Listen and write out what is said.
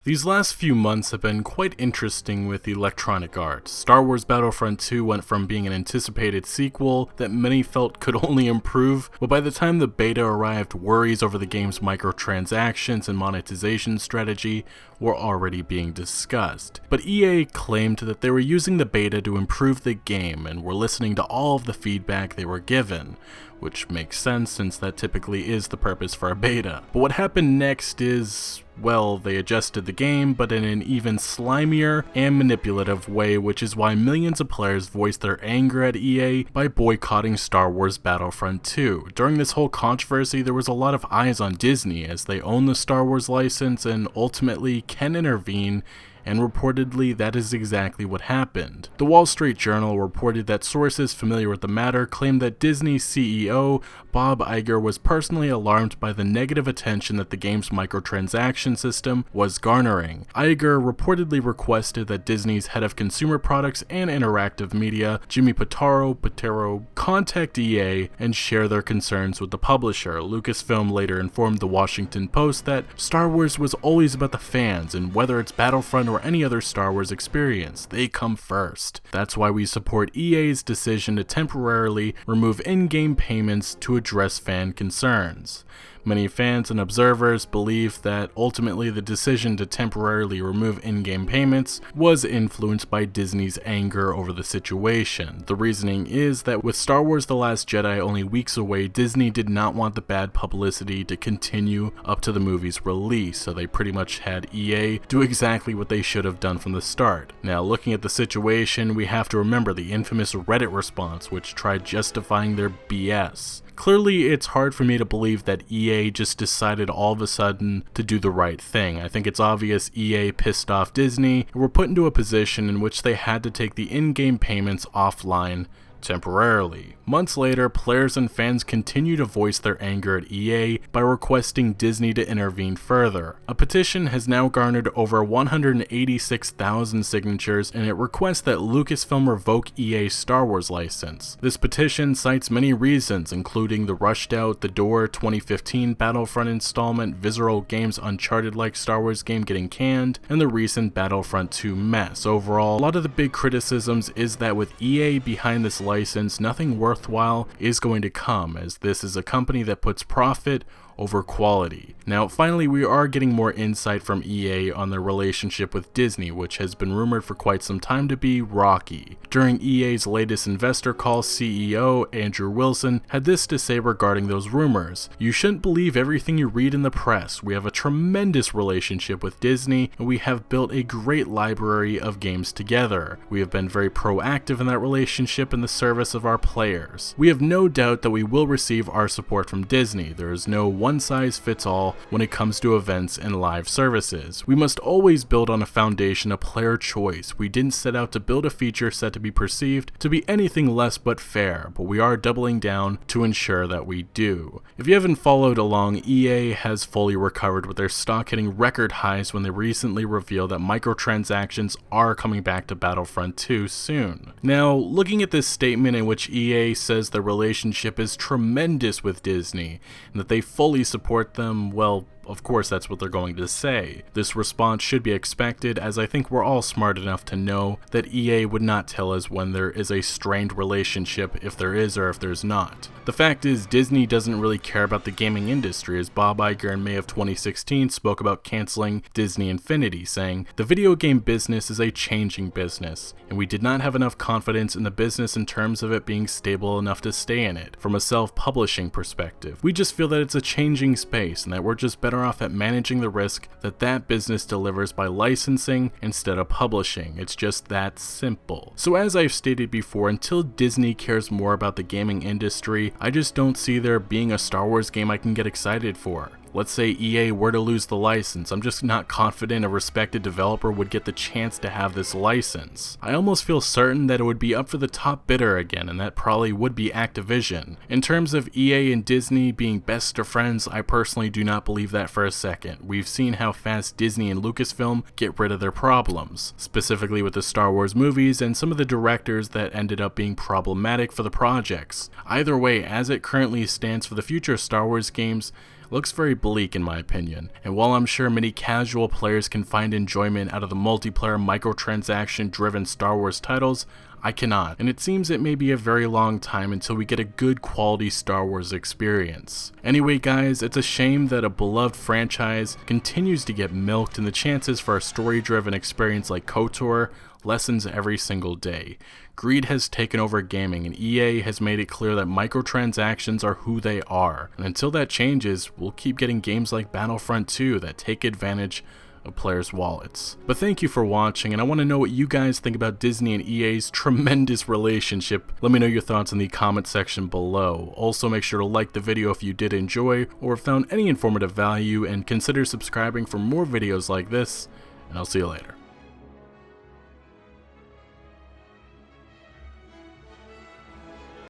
These last few months have been quite interesting with Electronic Arts. Star Wars Battlefront 2 went from being an anticipated sequel that many felt could only improve, but by the time the beta arrived, worries over the game's microtransactions and monetization strategy were already being discussed. But EA claimed that they were using the beta to improve the game and were listening to all of the feedback they were given, which makes sense since that typically is the purpose for a beta. But what happened next is, well, they adjusted the game, but in an even slimier and manipulative way, which is why millions of players voiced their anger at EA by boycotting Star Wars Battlefront 2. During this whole controversy, there was a lot of eyes on Disney, as they own the Star Wars license and ultimately can intervene, and reportedly that is exactly what happened. The Wall Street Journal reported that sources familiar with the matter claimed that Disney CEO Bob Iger was personally alarmed by the negative attention that the game's microtransaction system was garnering. Iger reportedly requested that Disney's head of consumer products and interactive media, Jimmy Pitaro, contact EA and share their concerns with the publisher. Lucasfilm later informed the Washington Post that Star Wars was always about the fans, and whether it's Battlefront or any other Star Wars experience, they come first. That's why we support EA's decision to temporarily remove in-game payments to address fan concerns. Many fans and observers believe that ultimately the decision to temporarily remove in-game payments was influenced by Disney's anger over the situation. The reasoning is that with Star Wars The Last Jedi only weeks away, Disney did not want the bad publicity to continue up to the movie's release, so they pretty much had EA do exactly what they should have done from the start. Now, looking at the situation, we have to remember the infamous Reddit response, which tried justifying their BS. Clearly, it's hard for me to believe that EA just decided all of a sudden to do the right thing. I think it's obvious EA pissed off Disney and were put into a position in which they had to take the in-game payments offline temporarily. Months later, players and fans continue to voice their anger at EA by requesting Disney to intervene further. A petition has now garnered over 186,000 signatures, and it requests that Lucasfilm revoke EA's Star Wars license. This petition cites many reasons, including the rushed out The Door 2015 Battlefront installment, Visceral Games' Uncharted-like Star Wars game getting canned, and the recent Battlefront 2 mess. Overall, a lot of the big criticisms is that with EA behind this license, nothing worthwhile is going to come, as this is a company that puts profit over quality. Now, finally, we are getting more insight from EA on their relationship with Disney, which has been rumored for quite some time to be rocky. During EA's latest investor call, CEO Andrew Wilson had this to say regarding those rumors: "You shouldn't believe everything you read in the press. We have a tremendous relationship with Disney, and we have built a great library of games together. We have been very proactive in that relationship in the service of our players. We have no doubt that we will receive our support from Disney. There is no one-size-fits-all when it comes to events and live services. We must always build on a foundation of player choice. We didn't set out to build a feature set to be perceived to be anything less but fair, but we are doubling down to ensure that we do." If you haven't followed along, EA has fully recovered, with their stock hitting record highs when they recently revealed that microtransactions are coming back to Battlefront 2 soon. Now, looking at this statement in which EA says their relationship is tremendous with Disney and that they fully support them, well, of course that's what they're going to say. This response should be expected, as I think we're all smart enough to know that EA would not tell us when there is a strained relationship, if there is or if there's not. The fact is, Disney doesn't really care about the gaming industry, as Bob Iger in May of 2016 spoke about canceling Disney Infinity, saying, "The video game business is a changing business, and we did not have enough confidence in the business in terms of it being stable enough to stay in it, from a self-publishing perspective. We just feel that it's a changing space, and that we're just better off at managing the risk that business delivers by licensing instead of publishing. It's just that simple." So as I've stated before, until Disney cares more about the gaming industry, I just don't see there being a Star Wars game I can get excited for. Let's say EA were to lose the license, I'm just not confident a respected developer would get the chance to have this license. I almost feel certain that it would be up for the top bidder again, and that probably would be Activision. In terms of EA and Disney being best of friends, I personally do not believe that for a second. We've seen how fast Disney and Lucasfilm get rid of their problems, specifically with the Star Wars movies and some of the directors that ended up being problematic for the projects. Either way, as it currently stands for the future of Star Wars games, looks very bleak in my opinion. And while I'm sure many casual players can find enjoyment out of the multiplayer microtransaction driven Star Wars titles, I cannot, and it seems it may be a very long time until we get a good quality Star Wars experience. Anyway guys, it's a shame that a beloved franchise continues to get milked, and the chances for a story-driven experience like KOTOR lessens every single day. Greed has taken over gaming, and EA has made it clear that microtransactions are who they are, and until that changes, we'll keep getting games like Battlefront 2 that take advantage of players' wallets. But thank you for watching, and I want to know what you guys think about Disney and EA's tremendous relationship. Let me know your thoughts in the comment section below. Also make sure to like the video if you did enjoy or found any informative value, and consider subscribing for more videos like this, and I'll see you later.